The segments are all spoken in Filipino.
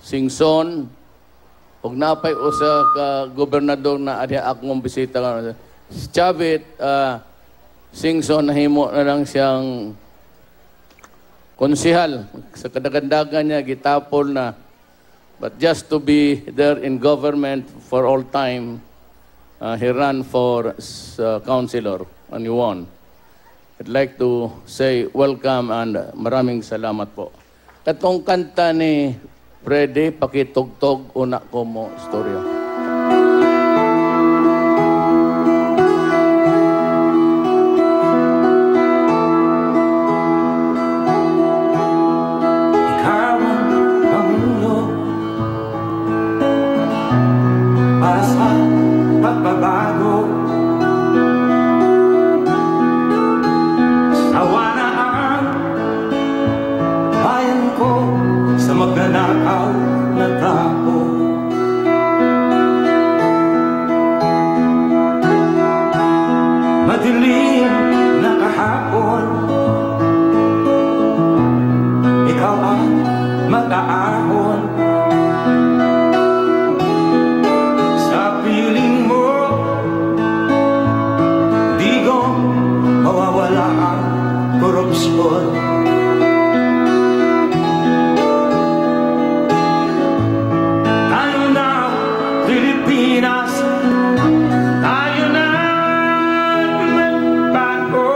Singson, ug napay usa ka gobernador na adya akong bisita si Chavit, Singson nahimo na lang siyang konsehal sa kadagandagan niya gitapol na, but just to be there in government for all time, he ran for councilor and he won. I'd like to say welcome and maraming salamat po. Katong kanta ni Freddy, pakitugtog una ko mo istorya. Ikaw ang pamuno para sa pagbabago. Sawa na ang bayan ko sa magnanakaw na tao. Madilim na kahapon, ikaw ang mag-aahon. Sa piling mo, di ko mawawala ang korupsyon. Tayo na, Pilipinas, tayo na magbago.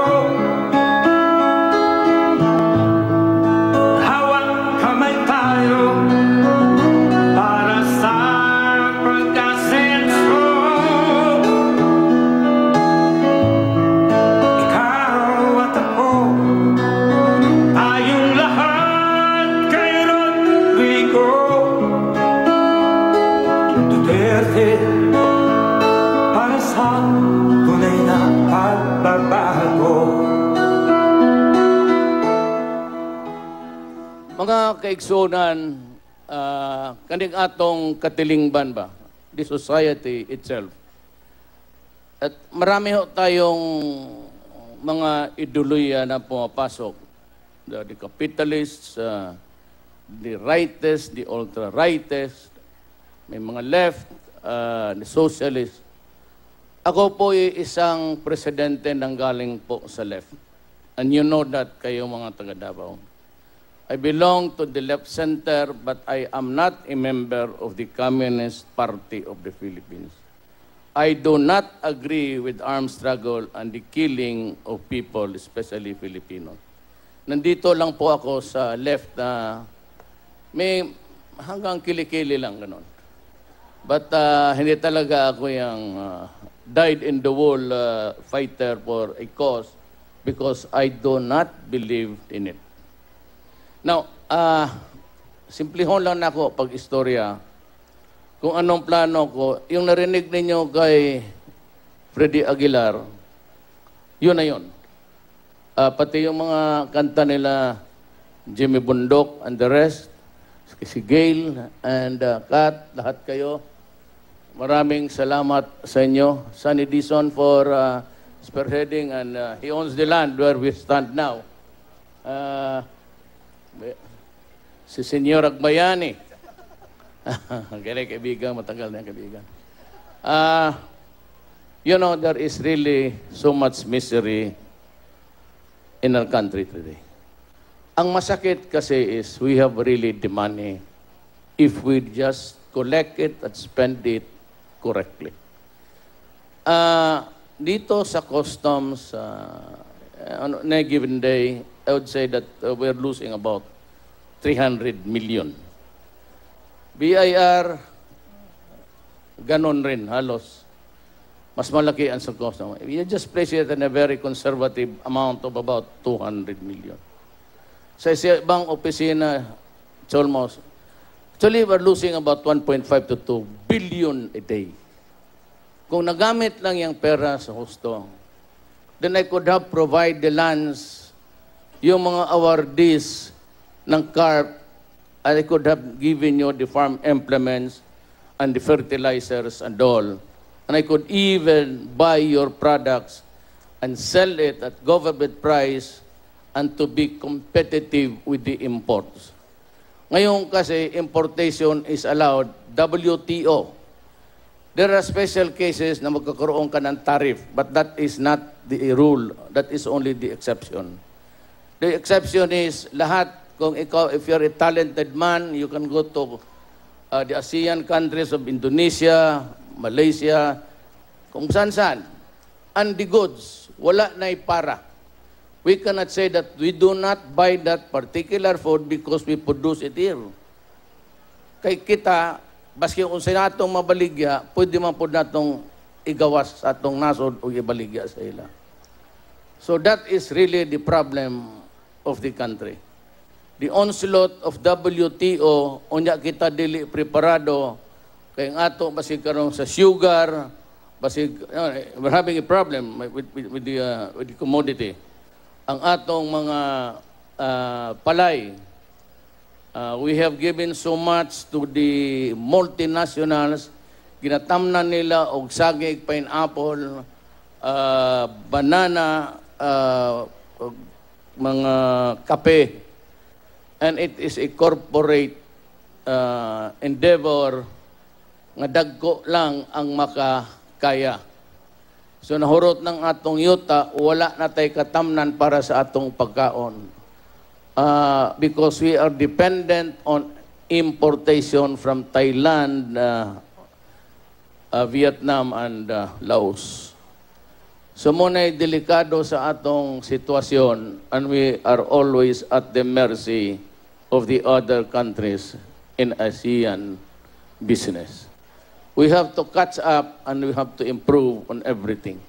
Hawak kamay tayo para sa pagkasenso. Ikaw at ako, tayong lahat kay Rodrigo Duterte, para sa tunay na pagbabago. Mga kaigsunan, kaning atong katilingban ba, the society itself. At marami ho tayong mga ideolohiya na pumapasok. The capitalists, the rightists, the ultra-rightists, may mga left, the socialists. Ako po ay isang presidente nang galing po sa left. And you know that kayo mga taga Davao. I belong to the left center, but I am not a member of the Communist Party of the Philippines. I do not agree with armed struggle and the killing of people, especially Filipinos. Nandito lang po ako sa left na may hanggang kilikili lang ganon. But hindi talaga ako yung died in the wall fighter for a cause because I do not believe in it. Now, simplihon lang na ako pag-istorya kung anong plano ko. Yung narinig ninyo kay Freddy Aguilar, yun na yun. Pati yung mga kanta nila, Jimmy Bundok and the rest, si Gail and Kat, lahat kayo. Maraming salamat sa inyo. Sunny Dizon for spearheading, and he owns the land where we stand now. Si Senyor Agbayani. Galing kaibigan, matagal na kaibigan. You know, there is really so much misery in our country today. Ang masakit kasi is we have really the money if we just collect it and spend it correctly. Dito sa customs, on a given day, I would say that we're losing about 300 million. BIR, ganon rin, halos. Mas malaki ang sa customs. You just place it in a very conservative amount of about 200 million. Sa ibang opisina, it's almost, actually, we're losing about 1.5 to 2 billion a day. Kung nagamit lang yung pera sa husto, then I could have provide the lands, yung mga awardees ng CARP, and I could have given you the farm implements and the fertilizers and all. And I could even buy your products and sell it at government price and to be competitive with the imports. Ngayon kasi importation is allowed, WTO. There are special cases na magkakaroon ka ng tariff, but that is not the rule. That is only the exception. The exception is lahat, kung ikaw, if you're a talented man, you can go to the ASEAN countries of Indonesia, Malaysia, kung saan-saan. And the goods, wala na para. We cannot say that we do not buy that particular food because we produce it here. Kay kita, baski kung sa natong mabaligya, pwede man po natong igawas sa atong nasod o ibaligya sa ila. So that is really the problem of the country. The onslaught of WTO, unya kita dili preparado, kay ang ato basig karon sa sugar, basig, we're having a problem with the commodity. Ang atong mga palay, we have given so much to the multinationals, ginatamnan nila og sagig, pineapple, banana, mga kape. And it is a corporate endeavor nga dagko lang ang makakaya. So nahurot ng atong yuta, wala na tay katamnan para sa atong pagkaon. Because we are dependent on importation from Thailand, Vietnam, and Laos. So muna'y delikado sa atong sitwasyon, and we are always at the mercy of the other countries in ASEAN business. We have to catch up and we have to improve on everything.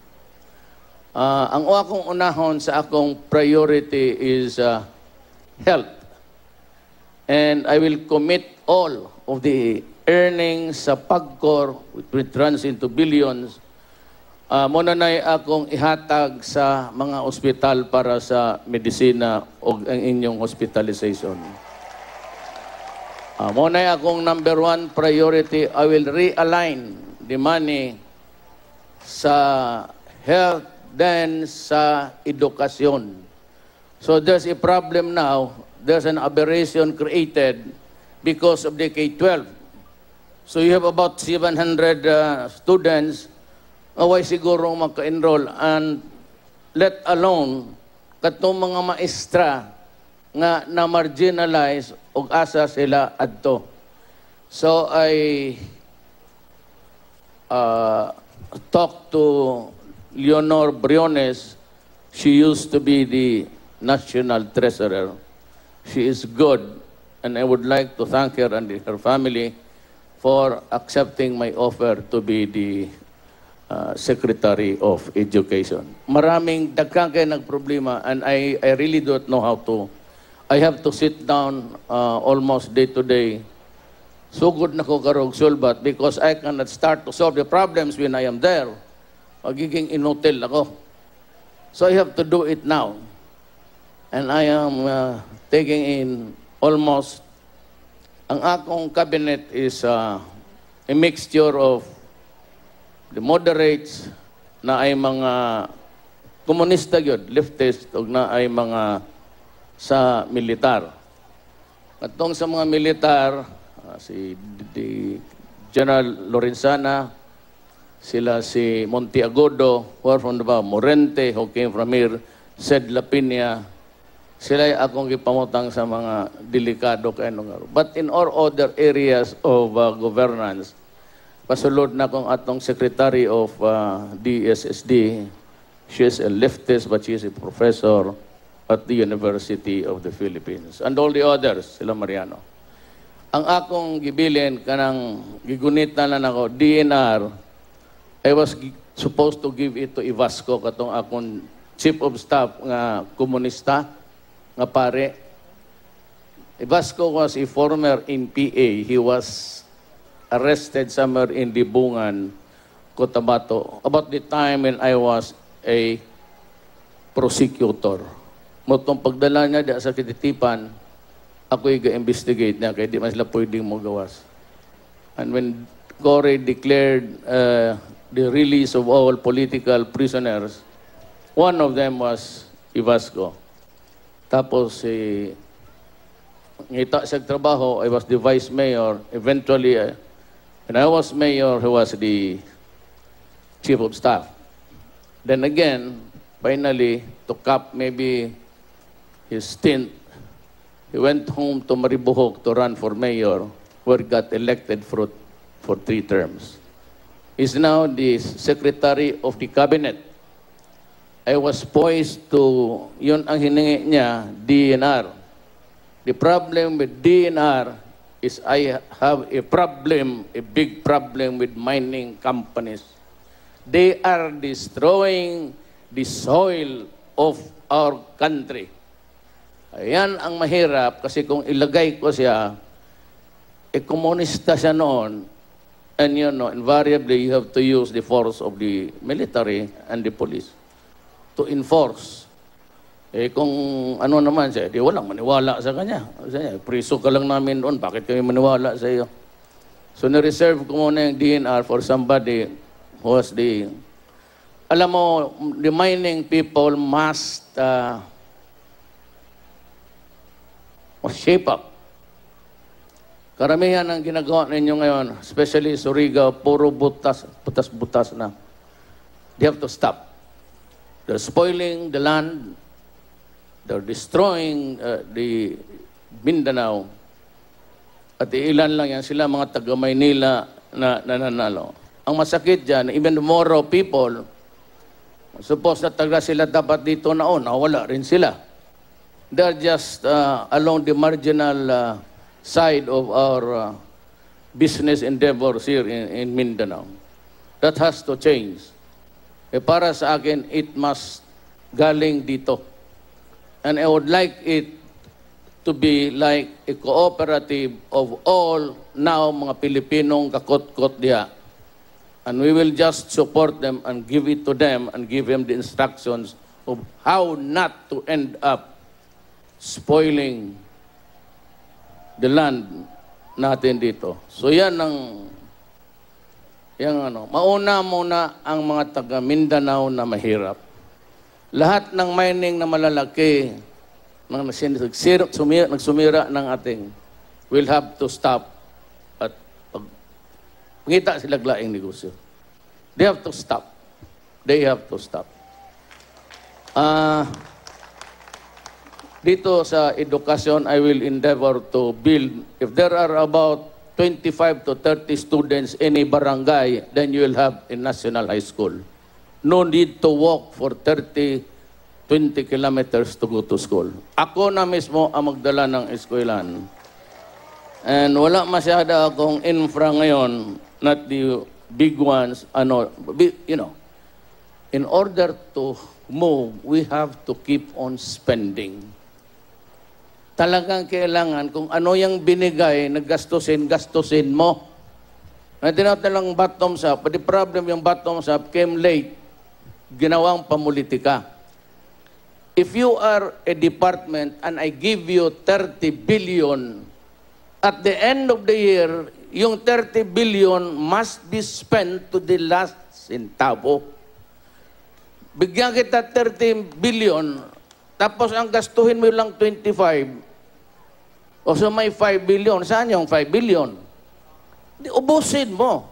Ang akong unahon sa akong priority is health. And I will commit all of the earnings sa PAGCOR, which runs into billions, muna na akong ihatag sa mga ospital para sa medisina o ang inyong hospitalization. Muna akong number one priority, I will realign the money sa health then sa edukasyon. So there's a problem now, there's an aberration created because of the K-12. So you have about 700 students, away siguro magka-enroll, and let alone katong mga maestra nga na-marginalize og asa sila adto. So I talked to Leonor Briones. She used to be the national treasurer. She is good, and I would like to thank her and her family for accepting my offer to be the Secretary of Education. Maraming dagkang kayo nagproblema, and I really don't know how to. I have to sit down almost day to day. So good na ko karog sulbat because I cannot start to solve the problems when I am there. Magiging inutil ako. So I have to do it now. And I am taking in almost, ang akong cabinet is a mixture of the moderates na ay mga komunista yun, leftist, o na ay mga sa militar. Katong sa mga militar, si General Lorenzana, sila si Monteagudo, who are from the Morente, who came from here, Sed Lapinia, sila ay akong ipamutang sa mga delikado kayo nga. But in all other areas of governance, pasulod na kong atong Secretary of DSSD, she is a leftist but she is a professor at the University of the Philippines. And all the others, sila Mariano. Ang akong gibilin, kanang gigunita na ako, DNR, I was supposed to give it to Ivasco, katong akong chief of staff nga komunista, nga pare. Ivasco was a former NPA. He was arrested somewhere in Libungan, Cotabato, about the time when I was a prosecutor. Motong pagdala niya di sa kititipan, ako i-investigate niya, kaya di man sila pwedeng magawas. And when Cory declared the release of all political prisoners, one of them was Ivasco. Tapos ngita sa trabaho, I was the vice mayor. Eventually, when I was mayor, he was the chief of staff. Then again, finally, to cap maybe his stint, he went home to Maribohok to run for mayor, where he got elected for 3 terms. He's now the secretary of the cabinet. I was poised to, yun ang hiningi niya, DNR. The problem with DNR is I have a problem, a big problem with mining companies. They are destroying the soil of our country. Ayan ang mahirap kasi kung ilagay ko siya, komunista siya noon, and invariably you have to use the force of the military and the police to enforce. Kung ano naman siya, di walang maniwala sa kanya. Priso ka lang namin doon, bakit kami maniwala sa iyo? So, na-reserve ko muna yung DNR for somebody who was the... Alam mo, the mining people must shape up. Karamihan ang ginagawa ninyo ngayon, especially Surigao, puro butas-butas na. They have to stop. They're spoiling the land. They're destroying the Mindanao. At ilan lang yan sila, mga taga-Maynila na nananalo. Ang masakit dyan, even the Moro people, suppose na taga sila dapat dito wala rin sila. They're just along the marginal side of our business endeavors here in Mindanao. That has to change. Para sa akin, it must galing dito. And I would like it to be like a cooperative of all now mga Pilipinong kakot-kot diha. And we will just support them and give it to them and give them the instructions of how not to end up spoiling the land natin dito. So yan ang mauna muna ang mga taga Mindanao na mahirap. Lahat ng mining na malalaki nang nagsumira ng ating will have to stop at pagkita sila glaing negosyo. They have to stop. They have to stop. Dito sa edukasyon, I will endeavor to build, if there are about 25 to 30 students in a barangay, then you will have a national high school. No need to walk for 20 kilometers to go to school. Ako na mismo ang magdala ng eskwelahan. And wala masyada akong infra ngayon, not the big ones, in order to move, we have to keep on spending. Talagang kailangan, kung ano yung binigay, gastusin mo. Na tinatalang bottoms up, but the problem yung bottoms up came late, ginawang pamulitika. If you are a department and I give you 30 billion, at the end of the year, yung 30 billion must be spent to the last centavo. Bigyan kita 30 billion, tapos ang gastuhin mo lang 25. O so may 5 billion. Saan yung 5 billion? Di, ubusin mo.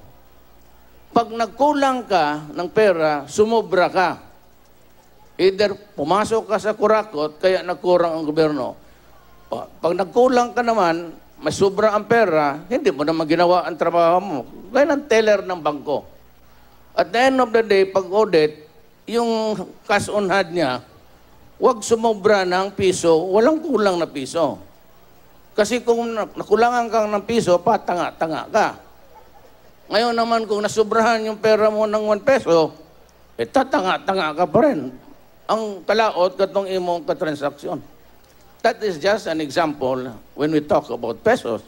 Pag nagkulang ka ng pera, sumobra ka. Either pumasok ka sa kurakot, kaya nagkurang ang gobyerno. Pag nagkulang ka naman, may sobra ang pera, hindi mo naman ginawa ang trabaho mo. Gaya ng teller ng bangko. At the end of the day, pag audit, yung cash on hand niya, huwag sumobra ng piso, walang kulang na piso. Kasi kung nakulangan kang ng piso, patanga-tanga ka. Ngayon naman, kung nasubrahan yung pera mo ng 1 peso, tatanga-tanga ka pa rin. Ang kalaot katong imong katransaksyon. That is just an example when we talk about pesos.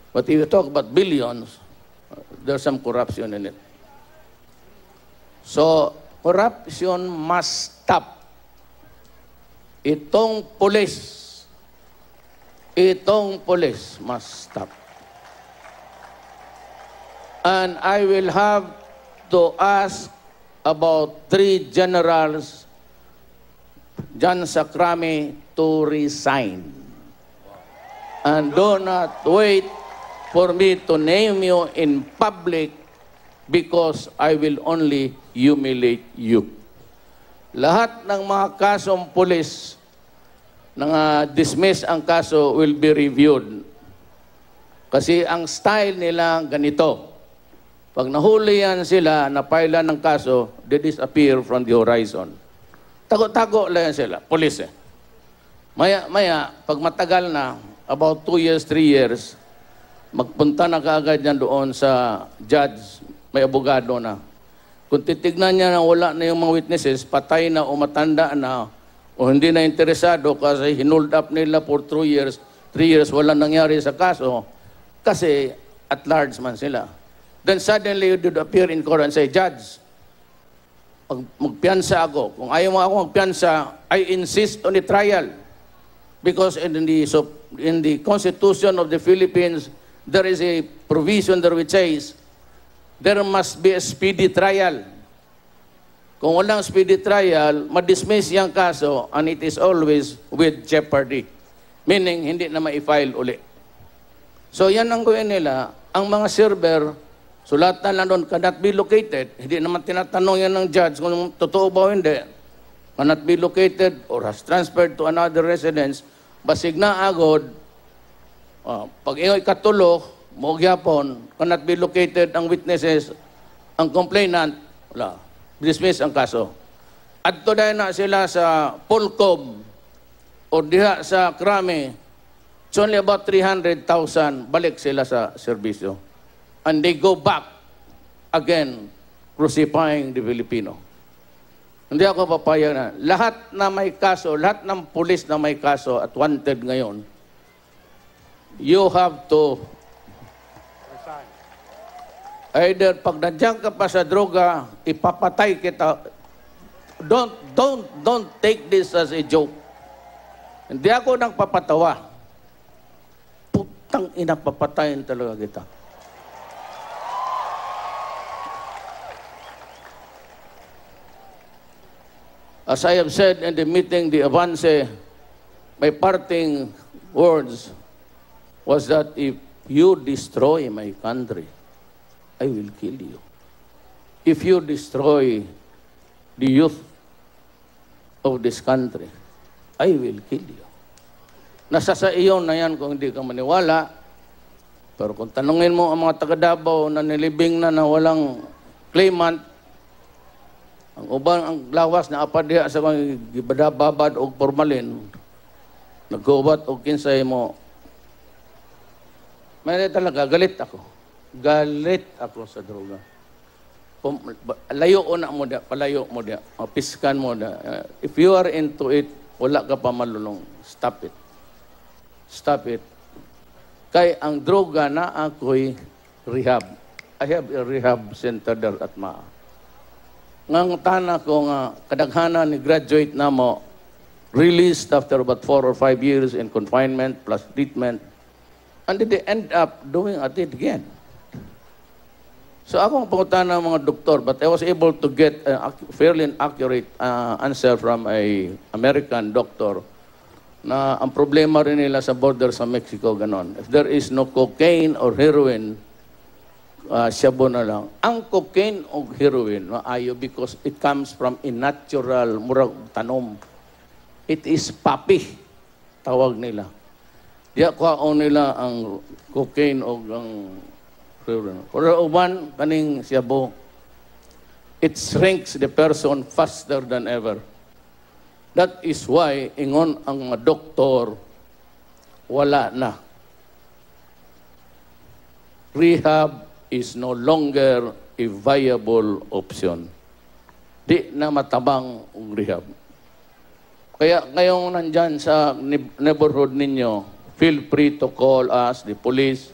But if you talk about billions, there's some corruption in it. So, corruption must stop. Itong police must stop. And I will have to ask about 3 generals, John Sacrame, to resign. And do not wait for me to name you in public because I will only humiliate you. Lahat ng mga kasong pulis na dismiss ang kaso will be reviewed. Kasi ang style nila ganito. Pag nahuli yan sila, napailan ng kaso, they disappear from the horizon. Tago-tago lang yan sila, pulis eh. Maya, pag matagal na, about 2 years, 3 years, magpunta na kaagad yan doon sa judge, may abogado na. Kung titignan niya na wala na yung mga witnesses, patay na o matanda na, o hindi na interesado kasi hinold up nila for 3 years, walang nangyari sa kaso, kasi at large man sila. Then suddenly you did appear in court and say, Judge, magpiansa ako. Kung ayaw mo ako magpiansa, I insist on the trial. Because in the Constitution of the Philippines, there is a provision there which says, there must be a speedy trial. Kung walang speedy trial, ma-dismiss yung kaso and it is always with jeopardy. Meaning, hindi na ma-file uli. So yan ang gawin nila. Ang mga server, sulatan lang doon, cannot be located. Hindi naman tinatanong yan ng judge kung totoo ba o hindi. Cannot be located or has transferred to another residence. Basig na agod, pag ingoy katulo, mogyapon, cannot be located ang witnesses, ang complainant, wala. Dismiss ang kaso. At to dahil na sila sa Polcom o diha sa Krami, it's only about 300,000, balik sila sa serbisyo. And they go back again, crucifying the Filipino. Hindi ako papayag na. Lahat na may kaso, lahat ng pulis na may kaso at wanted ngayon, you have to either pag nandiyan ka pa sa droga, ipapatay kita. Don't take this as a joke. Hindi ako nang papatawa. Putang ina, papatayin talaga kita. As I have said in the meeting, the Avance, my parting words was that if you destroy my country, I will kill you. If you destroy the youth of this country, I will kill you. Nasa sa iyo na yan kung hindi ka maniwala. Pero kung tanungin mo ang mga taga-Davao na nilibing na walang claimant, ang ubang ang lawas na apadiha sa mga gibadababad o formalin, nagkubat o kinsay mo, may talaga, galit ako. Galit ako sa droga. Layo na mo da, palayo mo da, piskan mo da. If you are into it, wala ka pa malulong. Stop it. Stop it. Kay ang droga na ako'y rehab. I have a rehab center there at Maa. Ngang tana ko nga, kadaghanan ni graduate na mo, released after about 4 or 5 years in confinement plus treatment, and they end up doing it again. So ako ang pangutan ng mga doktor, but I was able to get a fairly accurate answer from a American doctor na ang problema rin nila sa border sa Mexico, ganon. If there is no cocaine or heroin, shabu na lang. Ang cocaine o heroin, maayo because it comes from a natural, murag tanom. It is papi, tawag nila. Diya kwaon nila ang cocaine o ang heroin. Pero uban, kaning shabu, it shrinks the person faster than ever. That is why, ingon ang doktor, wala na. Rehab is no longer a viable option. Di na matabang ang rehab. Kaya ngayong nandyan sa neighborhood ninyo, feel free to call us, the police,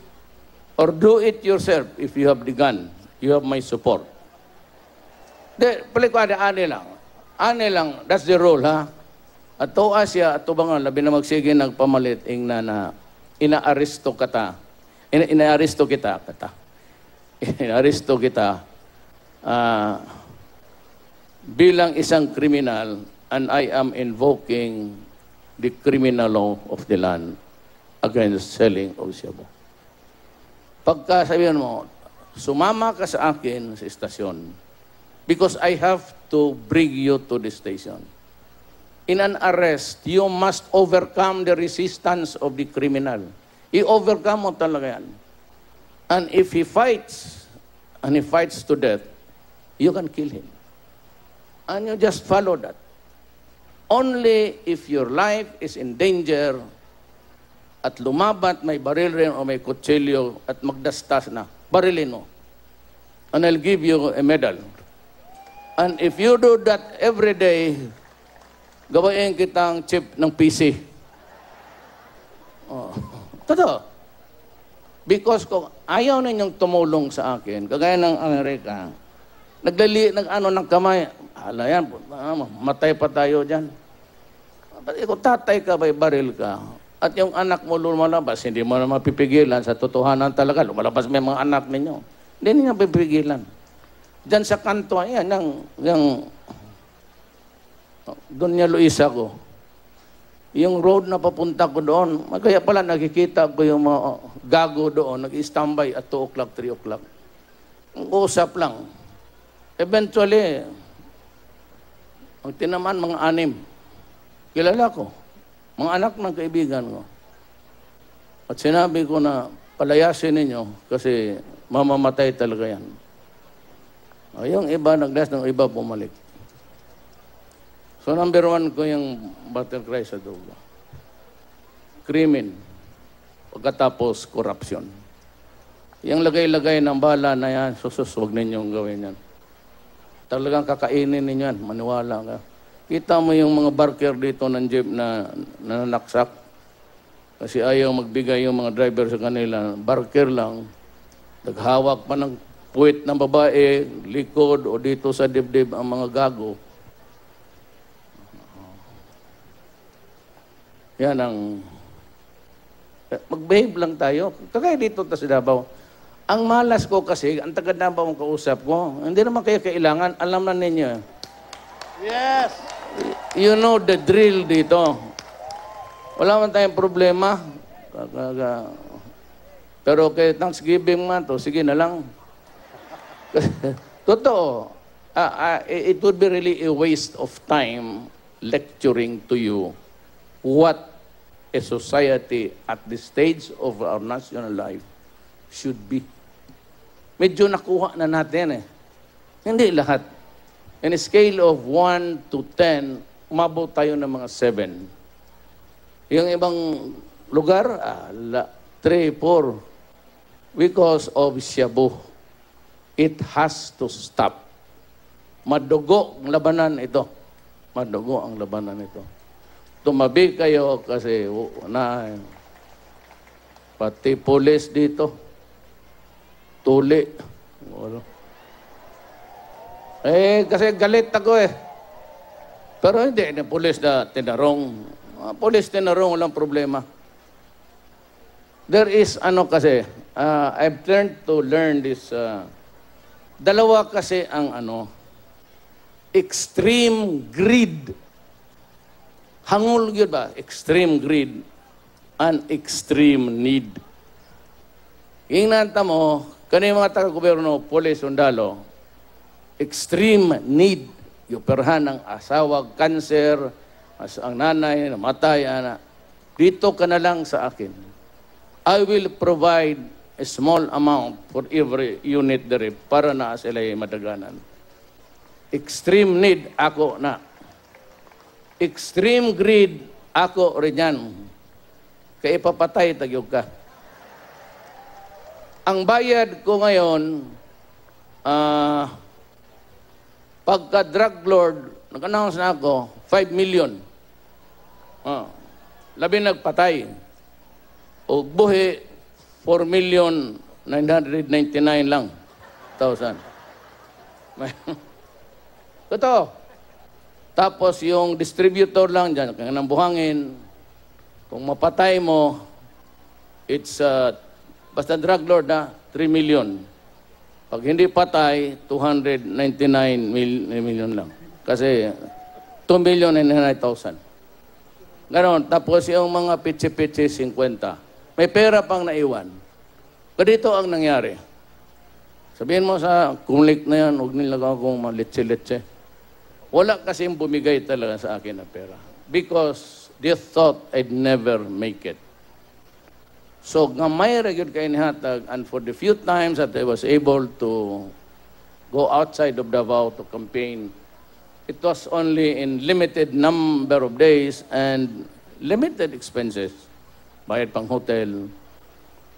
or do it yourself if you have the gun. You have my support. Di, palik ko ane lang. Ane lang, that's the rule, ha? At to Asya, at to bangal, labi na magsige nagpamalit, ing na ina-aristo kita. Ina-aristo kita. Inaresto kita bilang isang kriminal and I am invoking the criminal law of the land. against selling of shabu. Pagka sabihin mo, sumama ka sa akin sa istasyon because I have to bring you to the station. In an arrest, you must overcome the resistance of the criminal. I-overcome mo talaga yan. And if he fights, and he fights to death, you can kill him. And you just follow that. Only if your life is in danger at lumabat, may baril rin o may kutsilyo at magdastas na, barilin mo. And I'll give you a medal. And if you do that every day, gawain kitang chip ng PC. Oh. Totoo. Because kung ayaw ninyong tumulong sa akin, kagaya ng Amerika, nag-ano ng kamay, hala yan, matay pa tayo dyan. Kung tatay ka, may baril ka, at yung anak mo lumalabas, hindi mo na mapipigilan sa totohanan talaga, lumalabas may mga anak ninyo. Hindi niya mapipigilan. Diyan sa kanto, ayan, yung Doña Luisa ko. Yung road na papunta ko doon, kaya pala nakikita ko yung mga gago doon, nag-standby at 2 o'clock, 3 o'clock. Ang usap lang. Eventually, ang tinaman mga 6. Kilala ko. Mga anak ng kaibigan ko. At sinabi ko na palayasin ninyo kasi mamamatay talaga yan. Yung iba nagdas, ng iba bumalik. So number 1 ko yung battle cry sa dugo. Krimen. Pagkatapos, korupsyon. Yung lagay-lagay ng bala na yan, huwag ninyong gawin yan. Talagang kakainin ninyo yan, maniwala ka. Kita mo yung mga barker dito ng jeep na nanaksak. Kasi ayaw magbigay yung mga driver sa kanila. Barker lang. Naghawak pa ng puwit ng babae, likod o dito sa dibdib ang mga gago. Yan ang... Mag-behave lang tayo. Kagaya dito sa Davao. Ang malas ko kasi, ang taga-Davao ang kausap ko, hindi naman kayo kailangan, alam na ninyo. Yes! You know the drill dito. Wala man tayong problema. Pero kay Thanksgiving man to, sige na lang. Totoo. It would be really a waste of time lecturing to you what a society at this stage of our national life should be. Medyo nakuha na natin eh. Hindi lahat. In a scale of 1 to 10, umabot tayo ng mga 7. Yung ibang lugar, 3, 4. Because of shabu. It has to stop. Madugo ang labanan ito. Madugo ang labanan ito. Tumabi kayo kasi pati pulis dito. Tuli. Kasi galit ako eh. Pero hindi, pulis na tinarong. Pulis tinarong, walang problema. There is, I've learned to learn this, dalawa kasi ang extreme greed. Hangul yun ba? Extreme greed and extreme need. Ingnan mo, kanina mga taga-gobyerno, pulis, sundalo, extreme need. Yung perhan ng asawa, cancer, ang nanay, namatay, anak. Dito ka na lang sa akin. I will provide a small amount for every unit there para na sila'y madaganan. Extreme need, ako na. Extreme greed, ako rin yan. Kaya ipapatay, tagyog ka. Ang bayad ko ngayon, pagka-drug lord, nag-announce na ako, 5 million. Labi nagpatay. O buhi, 4,999,000 lang. Totoo. Tapos yung distributor lang dyan, kaya nang buhangin, kung mapatay mo, it's, basta drug lord na, 3 million. Pag hindi patay, 299 million lang. Kasi 2,999,000. Ganon. Tapos yung mga pitsi-pitsi, 50. May pera pang naiwan. Ganito ang nangyari. Sabihin mo sa kumlik na yan, huwag nila akong malitsi-litsi. Wala kasing bumigay talaga sa akin ng pera. Because they thought I'd never make it. So, gamay ra gyud kay nihatag, and for the few times that I was able to go outside of Davao to campaign, it was only in limited number of days and limited expenses. Bayad pang hotel.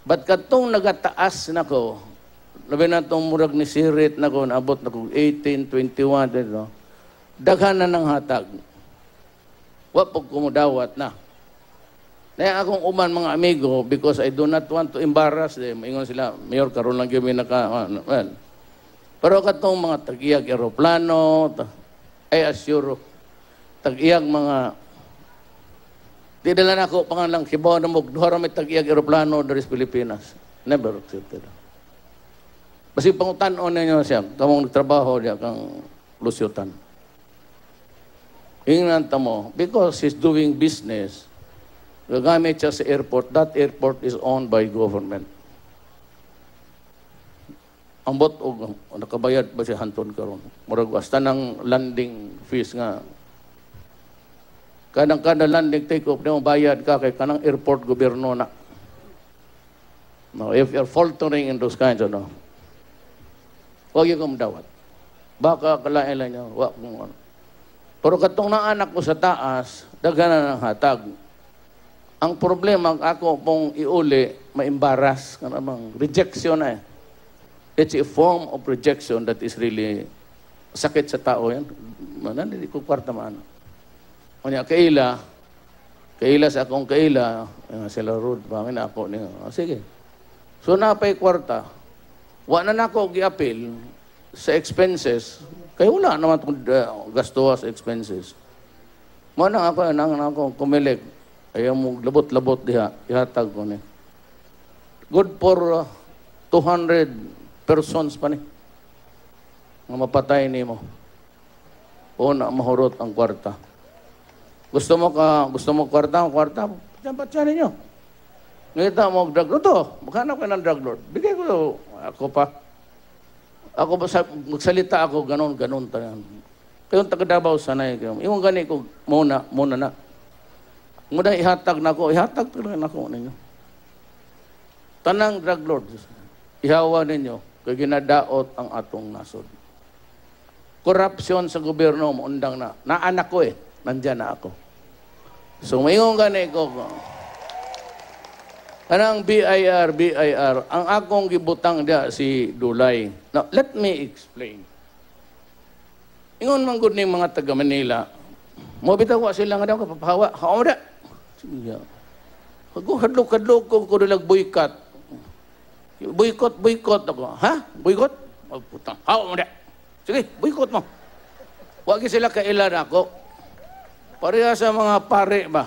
But katong nagataas na ko, labi na itong murag ni Sirit na ko, naabot na ko 18, 21, no? Daghan na ng hatag. Wapog kumudawat na. Kaya akong uman mga amigo, because I do not want to embarrass them. Ingon sila, Mayor, karoon lang kami well. Pero katong mga tag-iyag aeroplano, I assure, tag-iyag mga, di dala na ako pangalang kibaw na magduhara may tag-iyag aeroplano dari Pilipinas. Never accepted. Basi pangutan-on ninyo siya, kamong nagtrabaho diya kang lusyutan. Ingnan mo, because he's doing business, gagamit siya sa airport, that airport is owned by government. Ambot o nakabayad ba siya hanton karon? Murag basta ng landing fees nga. Kada landing take off na bayad ka kay kanang airport gobyerno na. No, if you're faltering in those kinds of huwag yung kumdawat. Baka kalain lang niya, wag kung ano. Pero katong na anak ko sa taas, daghan na ng hatag. Ang problema, ako pong iuli, ma-embarrass, kanamang rejection na eh. It's a form of rejection that is really sakit sa tao yan. Hindi ko kwarta maano. Kanya, kaila sa akong kaila, sila Rod, bangin ako niya. Sige. So, napay kwarta. Wa na ako gi-appeal sa expenses, kaya wala naman itong gastuwa sa expenses. Muna ako kumilig. Ayaw mo labot-labot diha, ihatag ko ni. Good for 200 persons pa ni. Mapatay ni mo. O na mahurot ang kwarta. Gusto mo kwarta? Dapat siya ninyo. Ngita mo drug lord to. Maghanap ka ng drug lord. Bigay ko ako pa. Ako ba magsalita ako ganon tanan. Pero taga-Davao sanay ko. Yung gani ko muna na. Muna ihatag na ko talaga na ko ninyo. Tanang drug lord, ihawa ninyo, kaya ginadaot ang atong nasod. Korupsyon sa gobyerno, maundang na. Naanak ko nandyan na ako. So mayroon gani ko, kanang BIR, ang akong gibutang dia si Dulay. Now, let me explain. Ingon man gud ning mga taga Manila, mo bitaw sila nga daw kapapahawa. Hao da. Siya. Ako hadlok-hadlok ko nilag boycott. Boycott ako. Ha? Boycott? Oh, putang. Hao mo da. Sige, boycott mo. Wag sila kailan ako. Pareha sa mga pare ba?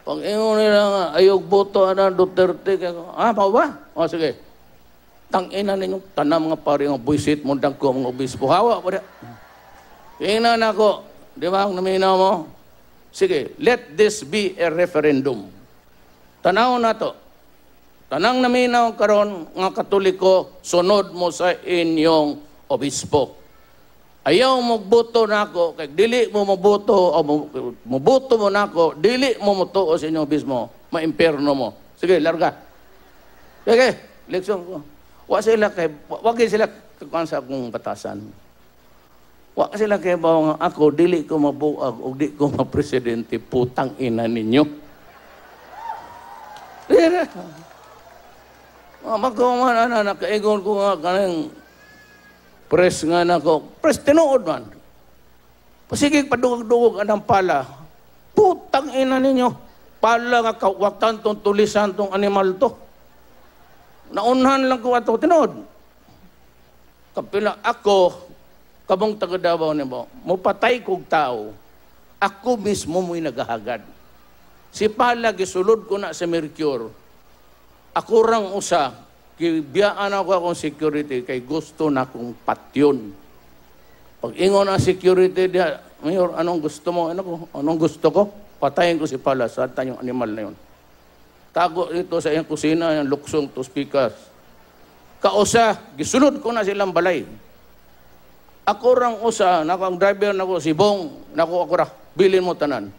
Pag ingon nila nga, ayog boto na Duterte. Pao ba? O sige. Tangina ninyo, tanang mga pare, mga buisit, mundang ko, mga obispo. Hawa po da. Ingnan ako, di ba ang naminaw mo? Sige, let this be a referendum. Tanaw na to. Tanang naminaw karon nga Katoliko, sunod mo sa inyong obispo. Ayaw mo boto na ako, kaya dili mo maboto, o maboto mo na ako, dili mo motuo sa inyong obispo, ma-imperno mo. Sige, larga. Sige, leksyon ko. Wag sila kakuan sa akong batasan. Wag sila kay bawo nga ako, dili ko mabuag, o di ko ma-presidente, putang ina ninyo. Magkuman na, nakaigon ko nga kanang press nga na ko. Press, tinuod man. Pasigig, padugog-dugog anang pala. Putang ina ninyo. Pala nga kawaktan tong tulisan tong animal to. Naunhan lang ko ato, tinuod. Kapila ako, kabong taga-Davao niyo, mupatay kog tao, ako mismo mo'y nagahagad. Si pala, gisulod ko na sa Mercure. Ako rang usa, biyaan ako akong security kay gusto na akong patyon. Pag ingon ang security diya, Mayor, anong gusto mo? Anong gusto ko? Patayin ko si Pala sa yung animal na yun. tago dito sa iyang kusina, yung luksong to speakers. Kausa, gisulod ko na silang balay. Ako rang usa, nako ang driver nako si Bong, nako ako ra, bilin mo tanan.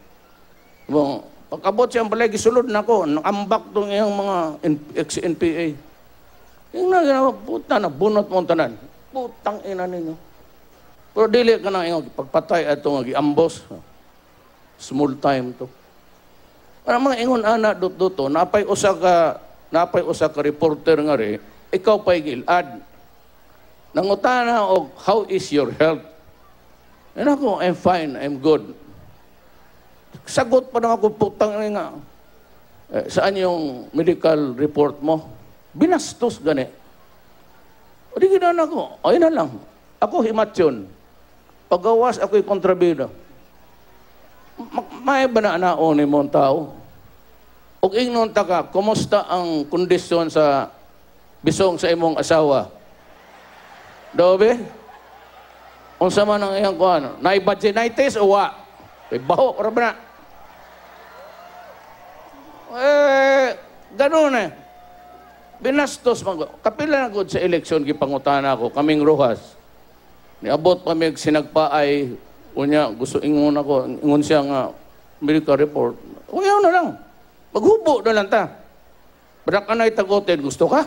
Bong, pagkabot siyang balay, gisulod nako, ambak tong iyang mga ex-NPA. Yung puta na, bunot mo tanan. Putang ina ninyo. Pero dili ka na iyong pagpatay at itong giambos. Small time to. Para mga ingon ana dot-doto, napay usa ka reporter nga ri, ikaw pa'y gilad. Nangutana og how is your health? And ako, I'm fine, I'm good. Sagot pa na ako, putang nga. Saan yung medical report mo? Binastos gani. O di ginan ako, ayun na lang. Ako himatsyon. Pagawas ako'y kontrabida. May ba na naon ni mong tao? O ingnon ta ka, kumusta ang kondisyon sa bisong sa imong asawa? Dobe? Unsa man ang iyang kuan? Naibaginitis o wa? Kay baho ra ba na? Ganun eh. Binastos man. Kapila na gud sa eleksyon gipangutana ako, kaming Rojas. Niabot pa mig sinagpaay, unya gusto ingon ako, ingon siya nga medical report. Uyaw na lang. Maghubo na lang ta. Badak ka na'y tagotin, gusto ka?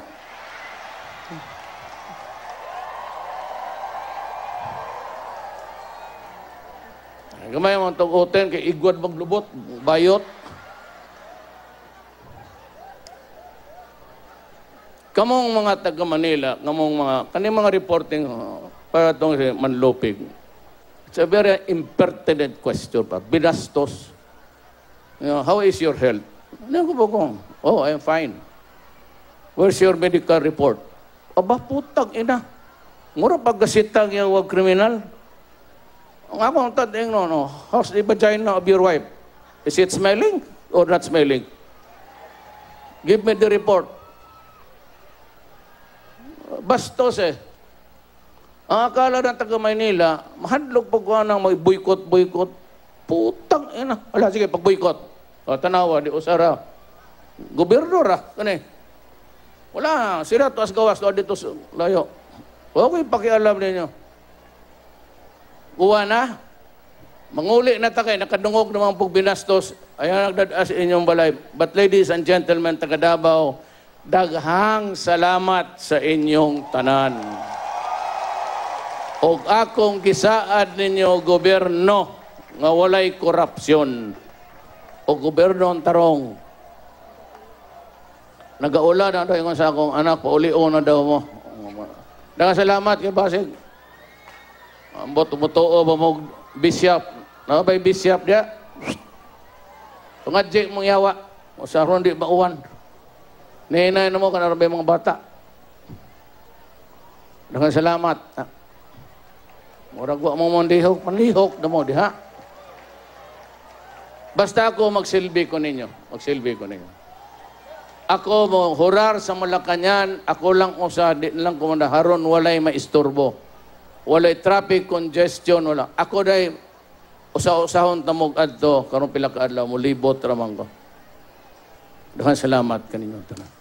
Gamay mga tagotin, kay igwad maglubot, bayot. Kamong mga taga Manila, kaning mga reporting para itong si Manlupig. It's a very impertinent question pa. Binastos. You know, how is your health? Ano ko po? Oh, I'm fine. Where's your medical report? Aba, putang ina. Mura pagkasitang yung wag kriminal. Ang akong tading no, how's the vagina of your wife? Is it smelling or not smelling? Give me the report. Bastos eh. Ang akala ng taga Maynila, mahadlog po ko ng may boycott. Putang ina. Wala, sige, pag-boycott. O, tanawa, di usara. Gobernador kani. Wala, sila to as gawas to dito layo. Okay, pakialam ninyo. Kuha na. Manguli na takay, nakadungog naman pong binastos. Ayan, nagdadas inyong balay. But ladies and gentlemen, taga Davao, daghang salamat sa inyong tanan. O akong gisaad ninyo gobyerno nga walay korupsyon. O gobyerno ang tarong. Nagaula na daw yung sa akong anak, paulio na daw mo. Daghang salamat kay Basig. Ang boto-boto ba mo bisyap. Nakabay bisyap dia. Tungadjik mong yawa. O sa ron di mauwan. Nihinay na mo kanarabay mga bata. Daghang salamat. Murag wa mo mandihok, panlihok na mo diha. Basta ako magsilbi ko ninyo. Ako mo hurar sa Malacañang, ako lang usa, di lang kumandaharon, walay maisturbo. Walay traffic congestion, wala. Ako day usa-usahon tamog adto, karon pila ka adlaw mo libot ra man ko. Daghang salamat kaninyo tanan.